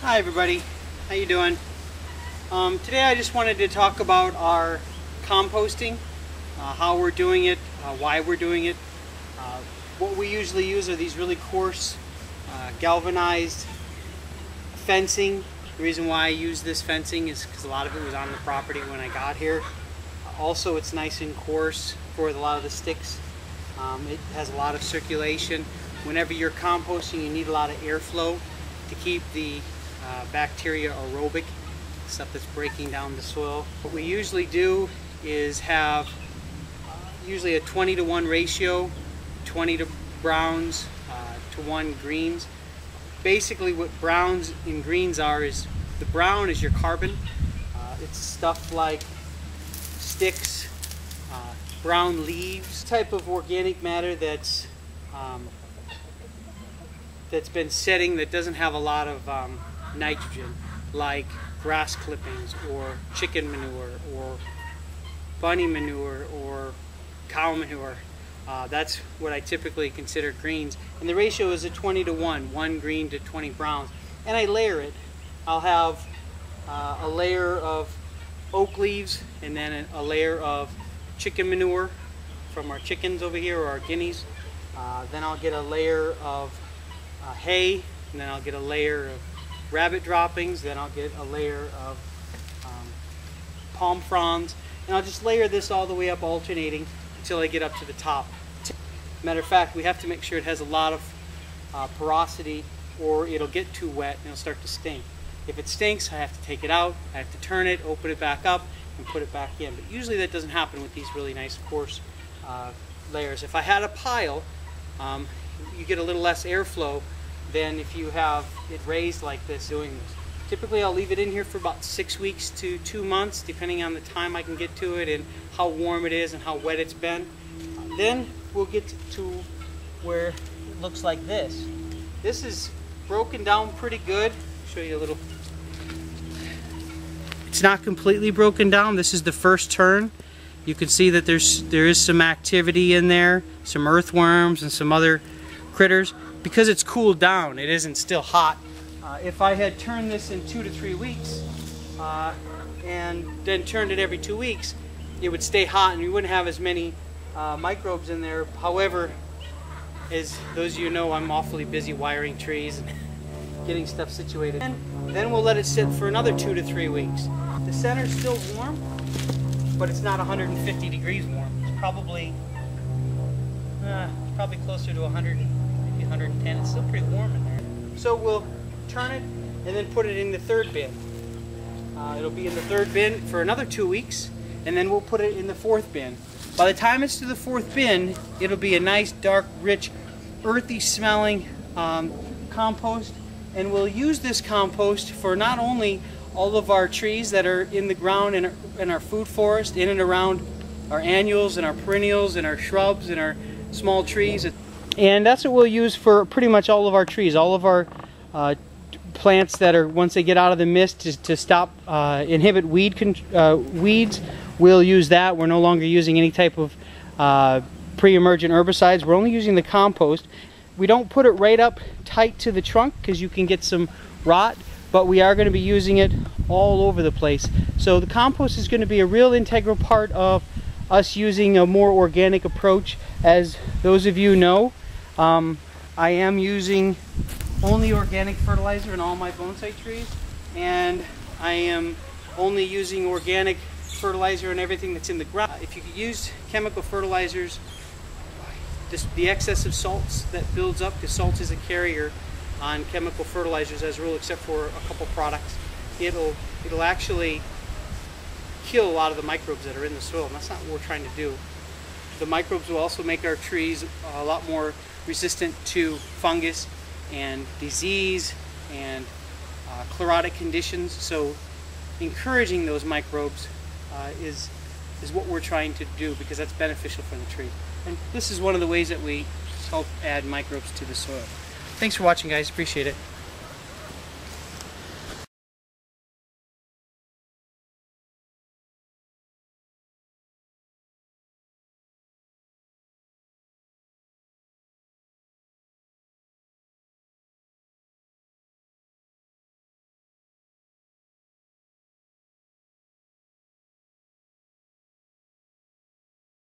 Hi everybody, how you doing? Today I just wanted to talk about our composting, how we're doing it, why we're doing it. What we usually use are these really coarse galvanized fencing. The reason why I use this fencing is because a lot of it was on the property when I got here. Also, it's nice and coarse for a lot of the sticks. It has a lot of circulation. Whenever you're composting, you need a lot of airflow to keep the bacteria aerobic, stuff that's breaking down the soil. What we usually do is have usually a 20-to-1 ratio, 20 to browns to 1 greens. Basically what browns and greens are is the brown is your carbon. It's stuff like sticks, brown leaves, type of organic matter that's been setting, that doesn't have a lot of nitrogen, like grass clippings or chicken manure or bunny manure or cow manure. That's what I typically consider greens, and the ratio is a 20-to-1, 1 green to 20 browns. And I layer it. I'll have a layer of oak leaves and then a layer of chicken manure from our chickens over here, or our guineas. Then I'll get a layer of hay, and then I'll get a layer of rabbit droppings, then I'll get a layer of palm fronds, and I'll just layer this all the way up, alternating until I get up to the top. Matter of fact, we have to make sure it has a lot of porosity, or it'll get too wet and it'll start to stink. If it stinks, I have to take it out, I have to turn it, open it back up, and put it back in. But usually that doesn't happen with these really nice coarse layers. If I had a pile, you get a little less airflow than if you have it raised like this doing this. Typically I'll leave it in here for about 6 weeks to 2 months, depending on the time I can get to it and how warm it is and how wet it's been. Then we'll get to where it looks like this. This is broken down pretty good. I'll show you a little. It's not completely broken down. This is the first turn. You can see that there is some activity in there, some earthworms and some other critters. Because it's cooled down, it isn't still hot. If I had turned this in 2 to 3 weeks and then turned it every 2 weeks, it would stay hot and you wouldn't have as many microbes in there. However, as those of you know, I'm awfully busy wiring trees and getting stuff situated. And then we'll let it sit for another 2 to 3 weeks. The center's still warm, but it's not 150 degrees warm. It's probably closer to 100, maybe 110. It's still pretty warm in there. So we'll turn it and then put it in the third bin. It'll be in the third bin for another 2 weeks, and then we'll put it in the fourth bin. By the time it's to the fourth bin, it'll be a nice, dark, rich, earthy smelling compost. And we'll use this compost for not only all of our trees that are in the ground in our food forest, in and around our annuals and our perennials and our shrubs and our small trees. And that's what we'll use for pretty much all of our trees, all of our plants that are, once they get out of the mist, to stop, inhibit weeds. We'll use that. We're no longer using any type of pre-emergent herbicides. We're only using the compost. We don't put it right up tight to the trunk because you can get some rot, but we are going to be using it all over the place. So the compost is going to be a real integral part of us using a more organic approach. As those of you know, I am using only organic fertilizer in all my bonsai trees, and I am only using organic fertilizer in everything that's in the ground. If you use chemical fertilizers, the excess of salts that builds up, because salt is a carrier on chemical fertilizers as a rule, except for a couple products, it'll actually kill a lot of the microbes that are in the soil, and that's not what we're trying to do. The microbes will also make our trees a lot more resistant to fungus and disease and chlorotic conditions. So encouraging those microbes is what we're trying to do, because that's beneficial for the tree. And this is one of the ways that we help add microbes to the soil. Thanks for watching, guys. Appreciate it.